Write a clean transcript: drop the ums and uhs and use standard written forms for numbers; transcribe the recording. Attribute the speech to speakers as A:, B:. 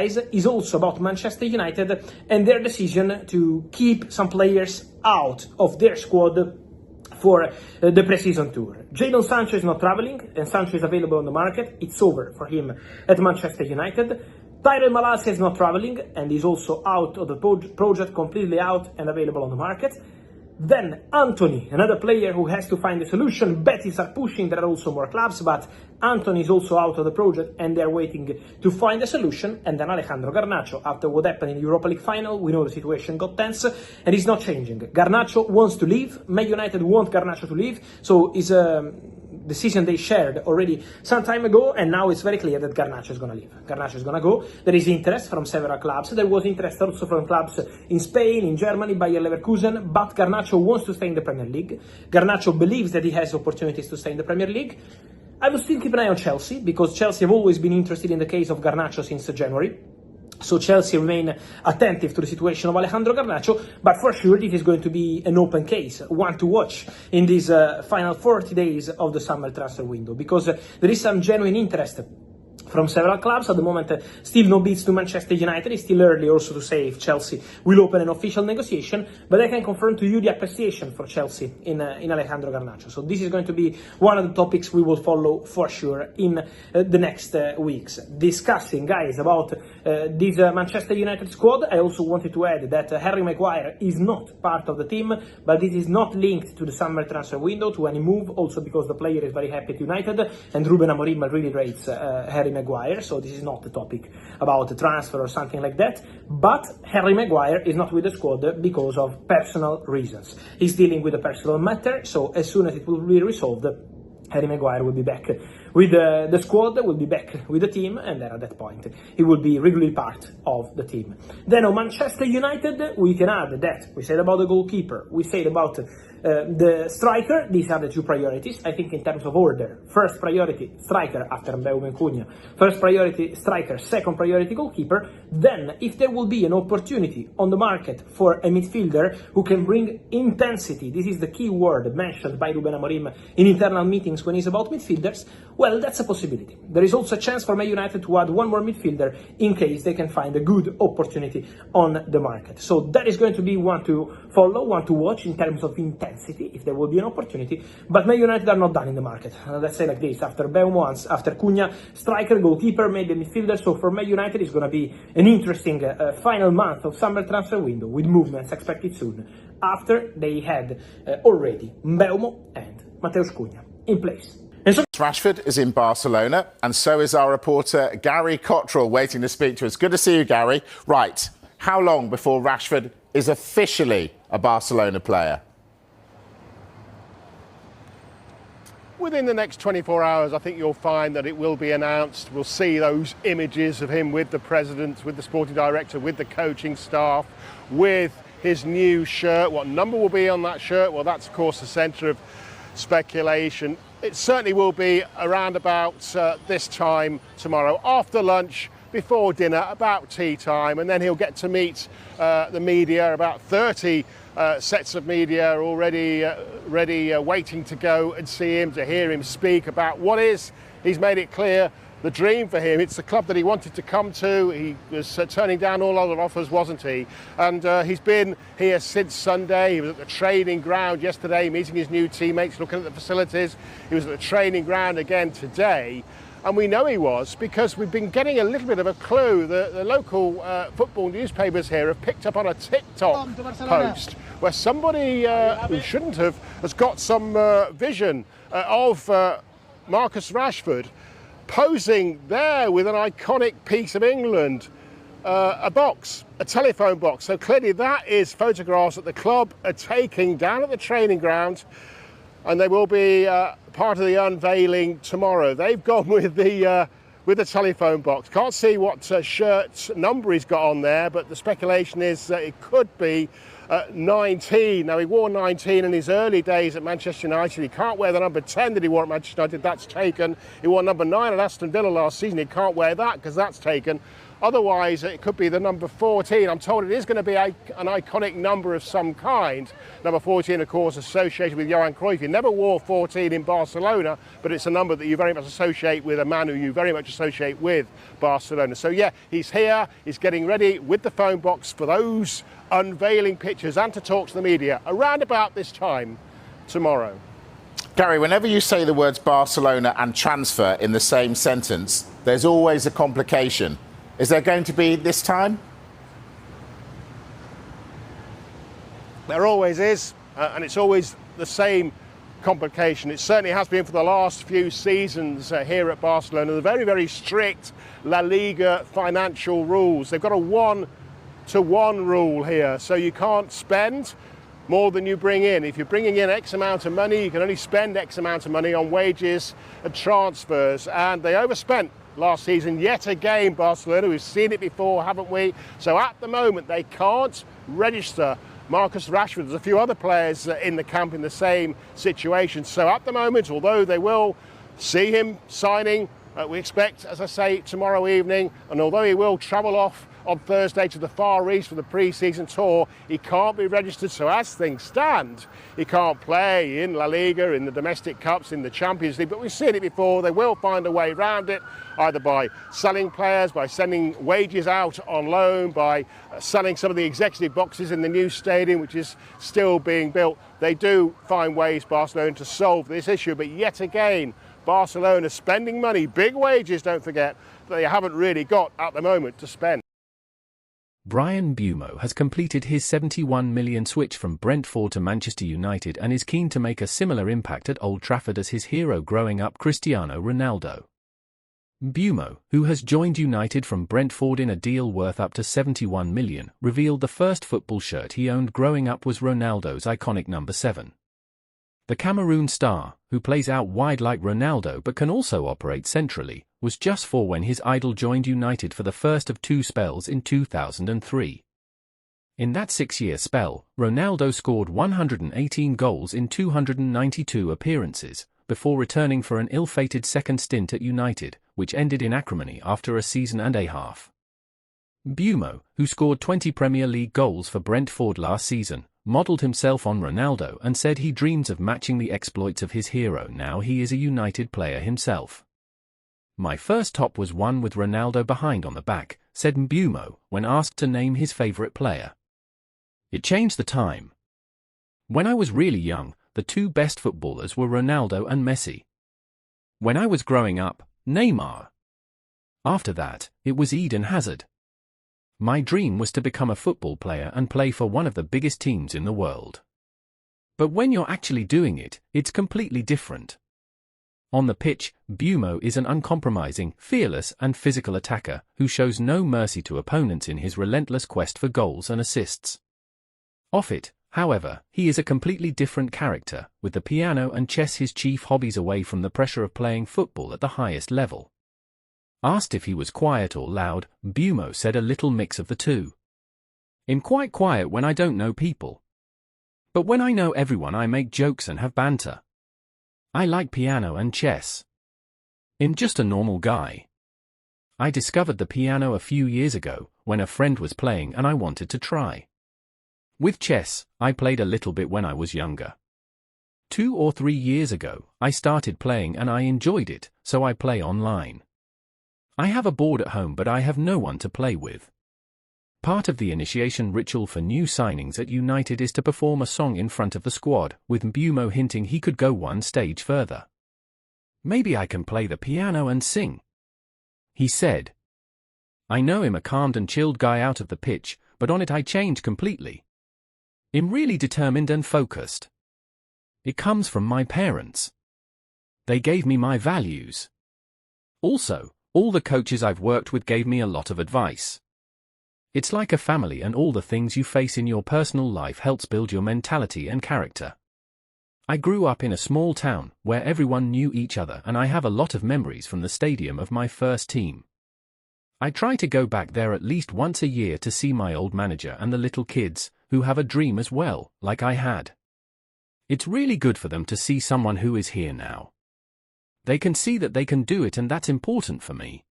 A: is also about Manchester United and their decision to keep some players out of their squad for the pre-season tour. Jadon Sancho is not traveling, and Sancho is available on the market. It's over for him at Manchester United. Tyrell Malacia is not traveling, and is also out of the project, completely out and available on the market. Then Anthony, another player who has to find a solution. Betis are pushing, there are also more clubs, but Anthony is also out of the project and they're waiting to find a solution. And then Alejandro Garnacho, after what happened in the Europa League final, we know the situation got tense and it's not changing. Garnacho wants to leave, Man United want Garnacho to leave, so it's a decision they shared already some time ago, and now it's very clear that Garnacho is going to leave. Garnacho is going to go. There is interest from several clubs. There was interest also from clubs in Spain, in Germany, Bayer Leverkusen, but Garnacho wants to stay in the Premier League. Garnacho believes that he has opportunities to stay in the Premier League. I will still keep an eye on Chelsea, because Chelsea have always been interested in the case of Garnacho since January. So Chelsea remain attentive to the situation of Alejandro Garnacho, but for sure it is going to be an open case, one to watch in these final 40 days of the summer transfer window, because there is some genuine interest from several clubs. At the moment, still no bids to Manchester United. It's still early also to say if Chelsea will open an official negotiation, but I can confirm to you the appreciation for Chelsea in Alejandro Garnacho. So this is going to be one of the topics we will follow for sure in the next weeks. Discussing, guys, about this Manchester United squad, I also wanted to add that Harry Maguire is not part of the team, but it is not linked to the summer transfer window, to any move, also because the player is very happy at United, and Ruben Amorim really rates Harry Maguire, so this is not the topic about the transfer or something like that. But Harry Maguire is not with the squad because of personal reasons. He's dealing with a personal matter, so as soon as it will be resolved, Harry Maguire will be back with the squad, will be back with the team, and then at that point he will be regularly part of the team. Then on Manchester United, we can add that we said about the goalkeeper, we said about the striker. These are the two priorities, I think, in terms of order. First priority, striker, after mbeumo and Cunha. First priority, striker. Second priority, goalkeeper. Then, if there will be an opportunity on the market for a midfielder who can bring intensity, this is the key word mentioned by Ruben Amorim in internal meetings when he's about midfielders, well, that's a possibility. There is also a chance for Man United to add one more midfielder in case they can find a good opportunity on the market. So that is going to be one to follow, one to watch in terms of intensity, if there will be an opportunity. But Man United are not done in the market. Let's say like this, after mbeumo, after Cunha, striker, goalkeeper, maybe a midfielder. So for Man United, it's going to be an interesting final month of summer transfer window with movements expected soon, after they had already mbeumo and Mateus Cunha in place.
B: Rashford is in Barcelona, and so is our reporter Gary Cottrell, waiting to speak to us. Good to see you, Gary. Right, how long before Rashford is officially a Barcelona player?
C: Within the next 24 hours, I think you'll find that it will be announced. We'll see those images of him with the president, with the sporting director, with the coaching staff, with his new shirt. What number will be on that shirt? Well, that's, of course, the centre of speculation. It certainly will be around about this time tomorrow, after lunch, before dinner, about tea time, and then he'll get to meet the media. About 30 sets of media are already ready, waiting to go and see him, to hear him speak about what is, he's made it clear, the dream for him. It's the club that he wanted to come to. He was turning down all other offers, wasn't he? And he's been here since Sunday. He was at the training ground yesterday, meeting his new teammates, looking at the facilities. He was at the training ground again today. And we know he was because we've been getting a little bit of a clue. The local football newspapers here have picked up on a TikTok post where somebody who shouldn't have has got some vision of Marcus Rashford posing there with an iconic piece of England, a box, a telephone box. So clearly that is photographs that the club are taking down at the training ground, and they will be part of the unveiling tomorrow. They've gone with the telephone box. Can't see what shirt number he's got on there, but the speculation is that it could be 19. Now, he wore 19 in his early days at Manchester United. He can't wear the number 10 that he wore at Manchester United. That's taken. He wore number 9 at Aston Villa last season. He can't wear that because that's taken. Otherwise, it could be the number 14. I'm told it is going to be an iconic number of some kind. Number 14, of course, associated with Johan Cruyff. He never wore 14 in Barcelona, but it's a number that you very much associate with a man who you very much associate with Barcelona. So yeah, he's here, he's getting ready with the phone box for those unveiling pictures and to talk to the media around about this time tomorrow.
B: Gary, whenever you say the words Barcelona and transfer in the same sentence, there's always a complication. Is there going to be this time?
C: There always is, and it's always the same complication. It certainly has been for the last few seasons here at Barcelona. The very, very strict La Liga financial rules. They've got a 1-to-1 rule here, so you can't spend more than you bring in. If you're bringing in X amount of money, you can only spend X amount of money on wages and transfers, and they overspent last season yet again, Barcelona. We've seen it before, haven't we? So at the moment, they can't register Marcus Rashford. There's a few other players in the camp in the same situation. So at the moment, although they will see him signing, we expect, as I say, tomorrow evening, and although he will travel off on Thursday to the Far East for the pre-season tour, he can't be registered. So as things stand, he can't play in La Liga, in the domestic cups, in the Champions League. But we've seen it before. They will find a way around it, either by selling players, by sending wages out on loan, by selling some of the executive boxes in the new stadium, which is still being built. They do find ways, Barcelona, to solve this issue. But yet again, Barcelona spending money, big wages, don't forget, that they haven't really got at the moment to spend.
D: Bryan Mbeumo has completed his £71 million switch from Brentford to Manchester United and is keen to make a similar impact at Old Trafford as his hero growing up, Cristiano Ronaldo. Mbeumo, who has joined United from Brentford in a deal worth up to £71 million, revealed the first football shirt he owned growing up was Ronaldo's iconic number 7. The Cameroon star, who plays out wide like Ronaldo but can also operate centrally, was just 4 when his idol joined United for the first of 2 spells in 2003. In that 6-year spell, Ronaldo scored 118 goals in 292 appearances, before returning for an ill-fated second stint at United, which ended in acrimony after a season and a half. Mbeumo, who scored 20 Premier League goals for Brentford last season, modelled himself on Ronaldo and said he dreams of matching the exploits of his hero now he is a United player himself. "My first top was one with Ronaldo behind on the back," said Mbeumo when asked to name his favourite player. "It changed the time. When I was really young, the 2 best footballers were Ronaldo and Messi. When I was growing up, Neymar. After that, it was Eden Hazard. My dream was to become a football player and play for one of the biggest teams in the world. But when you're actually doing it, it's completely different." On the pitch, Mbeumo is an uncompromising, fearless and physical attacker who shows no mercy to opponents in his relentless quest for goals and assists. Off it, however, he is a completely different character, with the piano and chess his chief hobbies away from the pressure of playing football at the highest level. Asked if he was quiet or loud, Mbeumo said a little mix of the two. "I'm quite quiet when I don't know people. But when I know everyone I make jokes and have banter. I like piano and chess. I'm just a normal guy. I discovered the piano a few years ago, when a friend was playing and I wanted to try. With chess, I played a little bit when I was younger. 2 or 3 years ago, I started playing and I enjoyed it, so I play online. I have a board at home but I have no one to play with." Part of the initiation ritual for new signings at United is to perform a song in front of the squad, with Mbeumo hinting he could go one stage further. "Maybe I can play the piano and sing," he said. "I know I'm a calmed and chilled guy out of the pitch, but on it I change completely. I'm really determined and focused. It comes from my parents. They gave me my values. Also, all the coaches I've worked with gave me a lot of advice. It's like a family, and all the things you face in your personal life helps build your mentality and character. I grew up in a small town where everyone knew each other and I have a lot of memories from the stadium of my first team. I try to go back there at least once a year to see my old manager and the little kids, who have a dream as well, like I had. It's really good for them to see someone who is here now. They can see that they can do it, and that's important for me."